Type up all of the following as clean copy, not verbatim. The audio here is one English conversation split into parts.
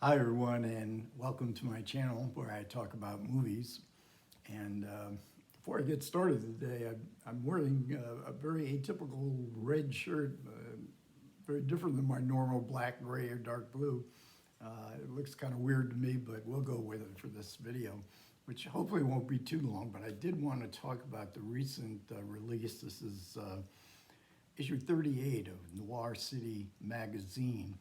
Hi everyone, and welcome to my channel where I talk about movies. And before I get started today, I'm wearing a very atypical red shirt, very different than my normal black, gray, or dark blue. It looks kind of weird to me, but we'll go with it for this video, which hopefully won't be too long. But I did want to talk about the recent release. This is issue 38 of Noir City magazine,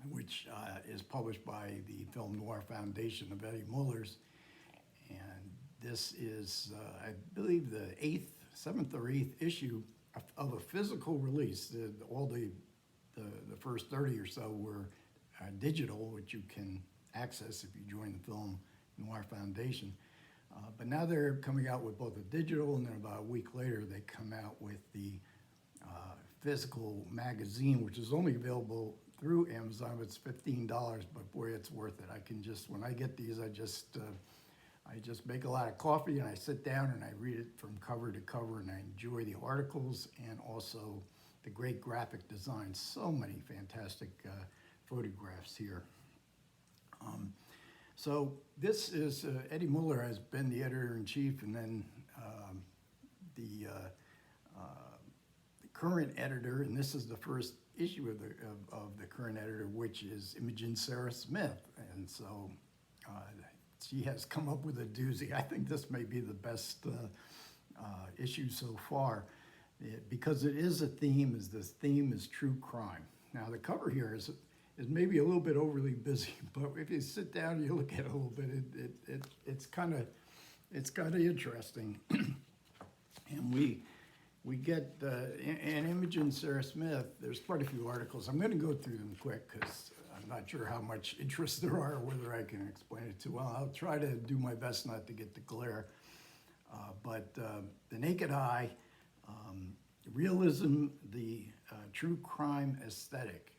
which is published by the Film Noir Foundation of Eddie Muller's. And this is, I believe, the seventh or eighth issue of a physical release. All the first 30 or so were digital, which you can access if you join the Film Noir Foundation. But now they're coming out with both a digital, and then about a week later they come out with the physical magazine, which is only available through Amazon. It's $15, but boy, it's worth it. I can just, when I get these, I just make a lot of coffee and I sit down and I read it from cover to cover, and I enjoy the articles and also the great graphic design. So many fantastic photographs here. So this is, Eddie Muller has been the editor-in-chief, and then the current editor, and this is the first issue of the current editor, which is Imogen Sara Smith. And so she has come up with a doozy. I think this may be the best issue so far, because it is a theme. This theme is true crime. Now the cover here is maybe a little bit overly busy, but if you sit down and you look at it a little bit, it's kind of interesting. And we get, and Imogen Sara Smith, there's quite a few articles. I'm going to go through them quick because I'm not sure how much interest there are or whether I can explain it too well. I'll try to do my best not to get the glare. But The Naked Eye, Realism, the True Crime Aesthetic.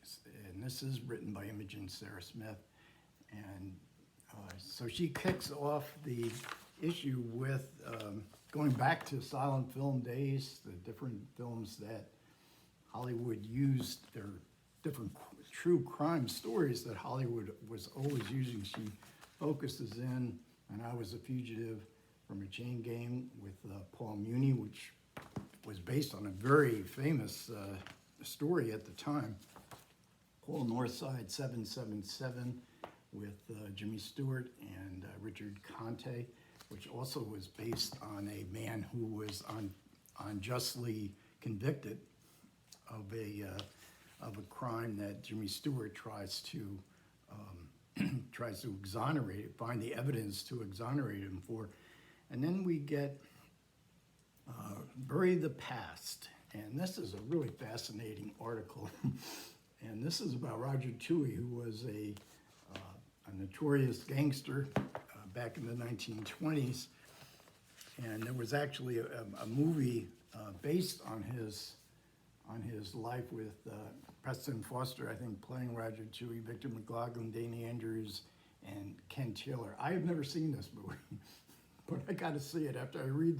And this is written by Imogen Sara Smith. And so she kicks off the issue with going back to silent film days, the different films that Hollywood used, their different true crime stories that Hollywood was always using. She focuses in, and I Was a Fugitive from a Chain Gang with Paul Muni, which was based on a very famous story at the time. Paul Northside 777 with Jimmy Stewart and Richard Conte, which also was based on a man who was unjustly convicted of a crime that Jimmy Stewart tries to exonerate, find the evidence to exonerate him for. And then we get Bury the Past, and this is a really fascinating article. And this is about Roger Toohey, who was a notorious gangster back in the 1920s, and there was actually a movie based on his life with Preston Foster, I think, playing Roger Toohey, Victor McLaglen, Danny Andrews, and Ken Taylor. I have never seen this movie, but I got to see it after you read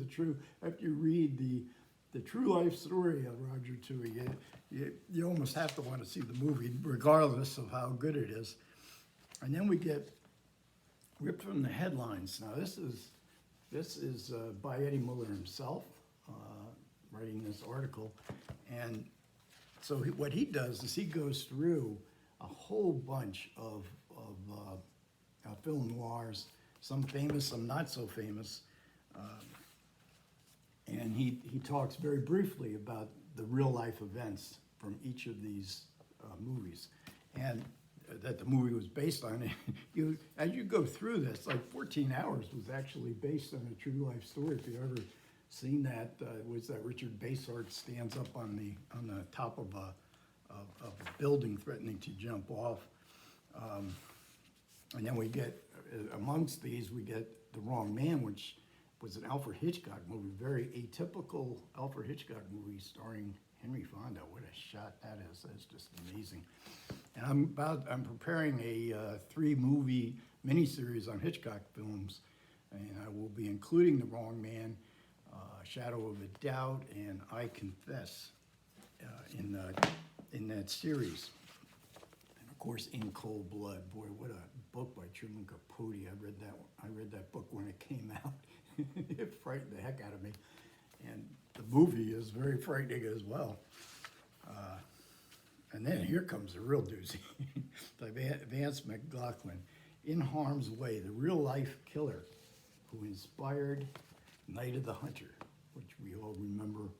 the true life story of Roger Toohey. You almost have to want to see the movie, regardless of how good it is. And then we get ripped from the headlines. Now this is by Eddie Muller himself, writing this article. And so what he does is he goes through a whole bunch of film noirs, some famous, some not so famous. And he talks very briefly about the real life events from each of these movies, and that the movie was based on. As you go through this, like 14 Hours was actually based on a true life story. If you've ever seen that, was that Richard Basehart stands up on the top of a building threatening to jump off. And then we get, amongst these, we get The Wrong Man, which was an Alfred Hitchcock movie, very atypical Alfred Hitchcock movie starring Henry Fonda. What a shot that is! That's just amazing. And I'm preparing a 3-movie miniseries on Hitchcock films, and I will be including The Wrong Man, Shadow of a Doubt, and I Confess in that series. And of course, In Cold Blood. Boy, what a book by Truman Capote. I read that book when it came out. It frightened the heck out of me. And the movie is very frightening as well. And then here comes the real doozy. By Vance McLaughlin. In Harm's Way, the real-life killer who inspired Night of the Hunter, which we all remember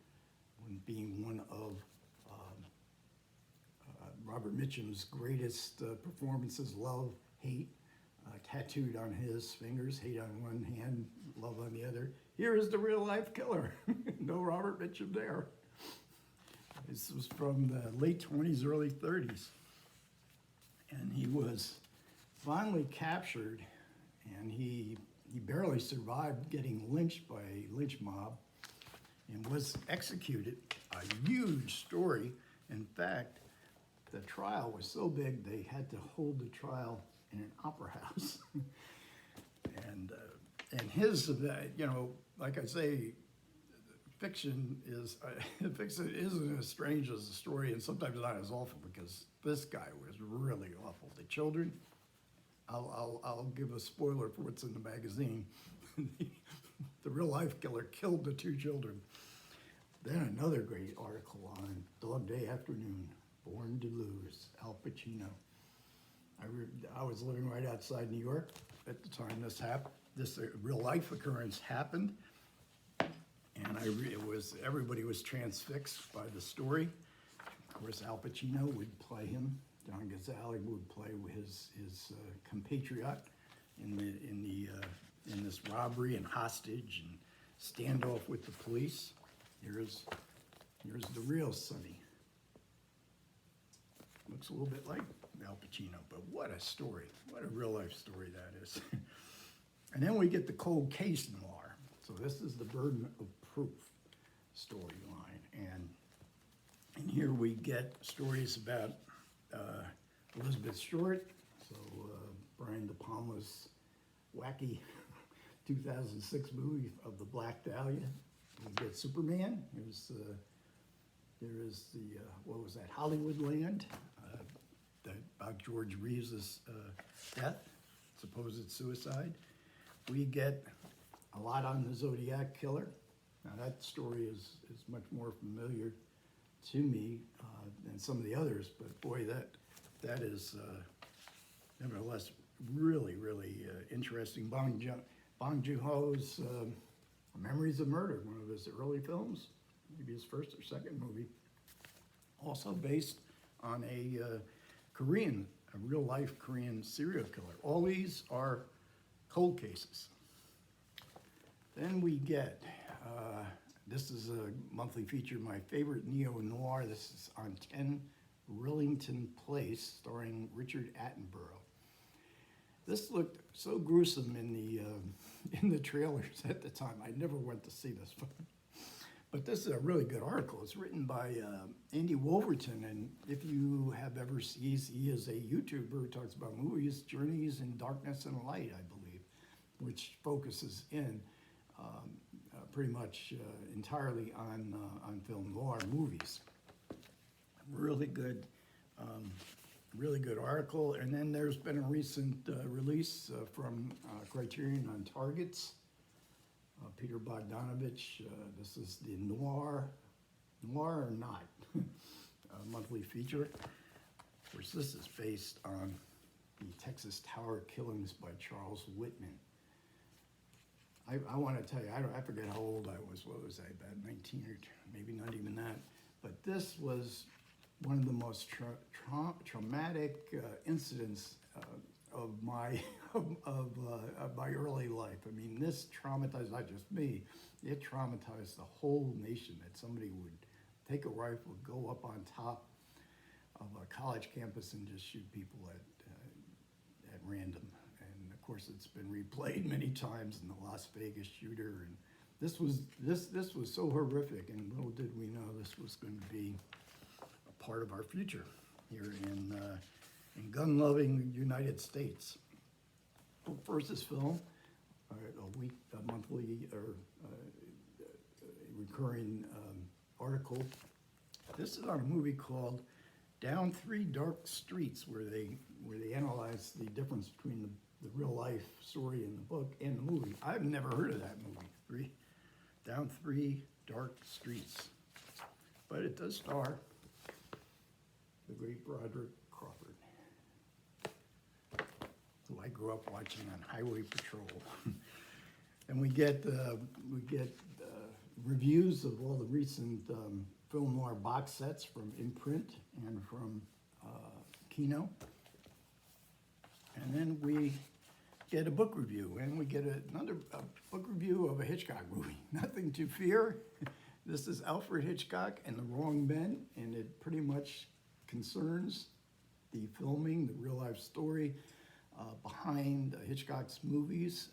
when being one of Robert Mitchum's greatest performances, love, hate, tattooed on his fingers, hate on one hand, love on the other. Here is the real-life killer. No Robert Mitchum there. This was from the late 20s, early 30s. And he was finally captured, and he barely survived getting lynched by a lynch mob and was executed. A huge story. In fact, the trial was so big they had to hold the trial in an opera house. and his, you know, like I say, fiction isn't as strange as the story, and sometimes not as awful, because this guy was really awful. The children, I'll give a spoiler for what's in the magazine. The real life killer killed the two children. Then another great article on Dog Day Afternoon, Born to Lose, Al Pacino. I was living right outside New York at the time this real life occurrence happened. And everybody was transfixed by the story. Of course, Al Pacino would play him. Don Gonzalez would play his compatriot in this robbery and hostage and standoff with the police. Here's the real Sonny. Looks a little bit like Al Pacino, but what a story! What a real life story that is. And then we get the cold case noir. So this is the burden of proof storyline, and here we get stories about Elizabeth Short, so Brian De Palma's wacky 2006 movie of the Black Dahlia. We get Superman. There is the what was that, Hollywoodland, about George Reeves' death, supposed suicide. We get a lot on the Zodiac Killer. Now that story is much more familiar to me than some of the others, but boy, that is nevertheless really interesting. Bong Joon-ho's Memories of Murder, one of his early films, maybe his first or second movie, also based on a real life Korean serial killer. All these are cold cases. Then we get, this is a monthly feature, my favorite neo-noir. This is on 10 Rillington Place, starring Richard Attenborough. This looked so gruesome in the trailers at the time. I never went to see this film. But this is a really good article. It's written by Andy Wolverton, and if you have ever seen, he is a YouTuber who talks about movies, Journeys in Darkness and Light, I believe, which focuses in pretty much entirely on film noir movies. Really good article. And then there's been a recent release from Criterion on Targets. Peter Bogdanovich. This is the Noir or Not monthly feature. Of course, this is based on the Texas Tower killings by Charles Whitman. I want to tell you, I forget how old I was. What was I, about 19 or maybe not even that? But this was one of the most traumatic incidents of my early life. I mean, this traumatized not just me; it traumatized the whole nation. That somebody would take a rifle, go up on top of a college campus, and just shoot people at random. And of course, it's been replayed many times in the Las Vegas shooter. And this was so horrific, and little did we know this was going to be a part of our future here in gun-loving United States. First, this film, a monthly or recurring article. This is on a movie called Down Three Dark Streets, where they analyze the difference between the real life story in the book and the movie. I've never heard of that movie. Down Three Dark Streets, but it does star the great Broderick Crawford, who I grew up watching on Highway Patrol. And we get reviews of all the recent film noir box sets from Imprint and from Kino. And then we get a book review, and we get another book review of a Hitchcock movie, Nothing to Fear. This is Alfred Hitchcock and the Wrong Men, and it pretty much concerns the filming, the real life story behind Hitchcock's movies.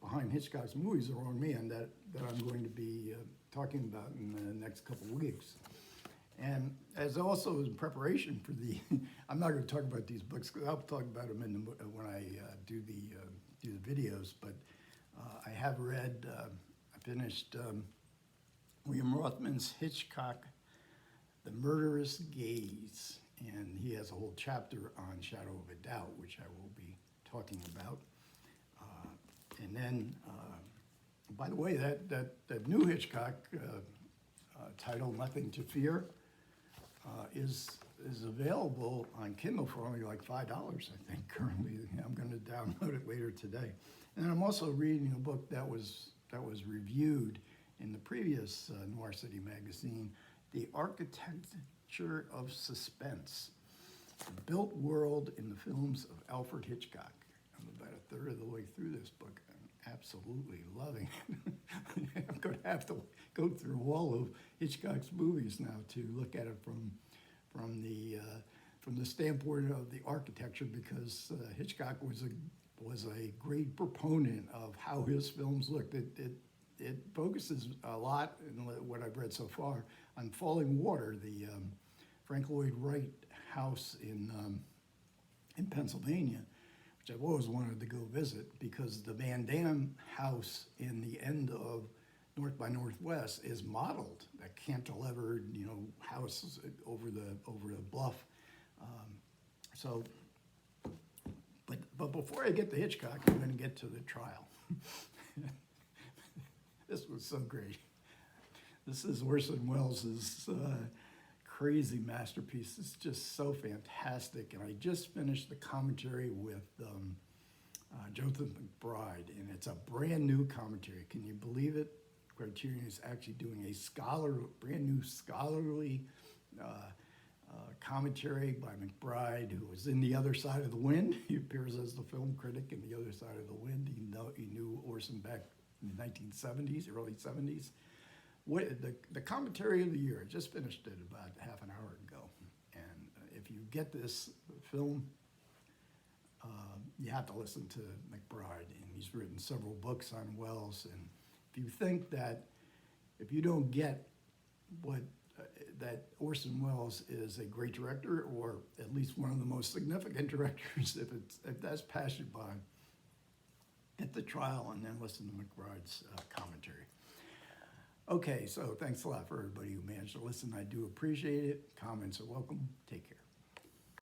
Behind Hitchcock's movies, The Wrong Man, that I'm going to be talking about in the next couple of weeks. And as also in preparation for the, I'm not going to talk about these books, because I'll talk about them when I do the videos, but I have read, I finished William Rothman's Hitchcock, The Murderous Gaze, and he has a whole chapter on Shadow of a Doubt, which I will be talking about. And then, by the way, that new Hitchcock title, Nothing to Fear, is available on Kindle for only like $5, I think, currently. I'm going to download it later today. And I'm also reading a book that was reviewed in the previous Noir City magazine, The Architecture of Suspense, the built world in the films of Alfred Hitchcock. I'm about a third of the way through this book. I'm absolutely loving it. I'm going to have to go through all of Hitchcock's movies now to look at it from the standpoint of the architecture, because Hitchcock was a great proponent of how his films looked. It focuses a lot in what I've read so far on Falling Water, the Frank Lloyd Wright house in Pennsylvania, which I've always wanted to go visit, because the Van Damme house in the end of North by Northwest is modeled, that cantilevered, house over the bluff. But before I get to Hitchcock, I'm going to get to the trial. This was so great. This is Orson Welles' crazy masterpiece. It's just so fantastic. And I just finished the commentary with Jonathan McBride, and it's a brand new commentary. Can you believe it? Criterion is actually doing a brand new scholarly commentary by McBride, who was in The Other Side of the Wind. He appears as the film critic in The Other Side of the Wind. He knew Orson back in the 1970s, early 70s. The commentary of the year, I just finished it about half an hour ago. And if you get this film, you have to listen to McBride. And he's written several books on Welles. And if you think that, if you don't get that Orson Welles is a great director, or at least one of the most significant directors, if that's passed you by, get the trial and then listen to McBride's commentary. Okay, so thanks a lot for everybody who managed to listen. I do appreciate it. Comments are welcome. Take care.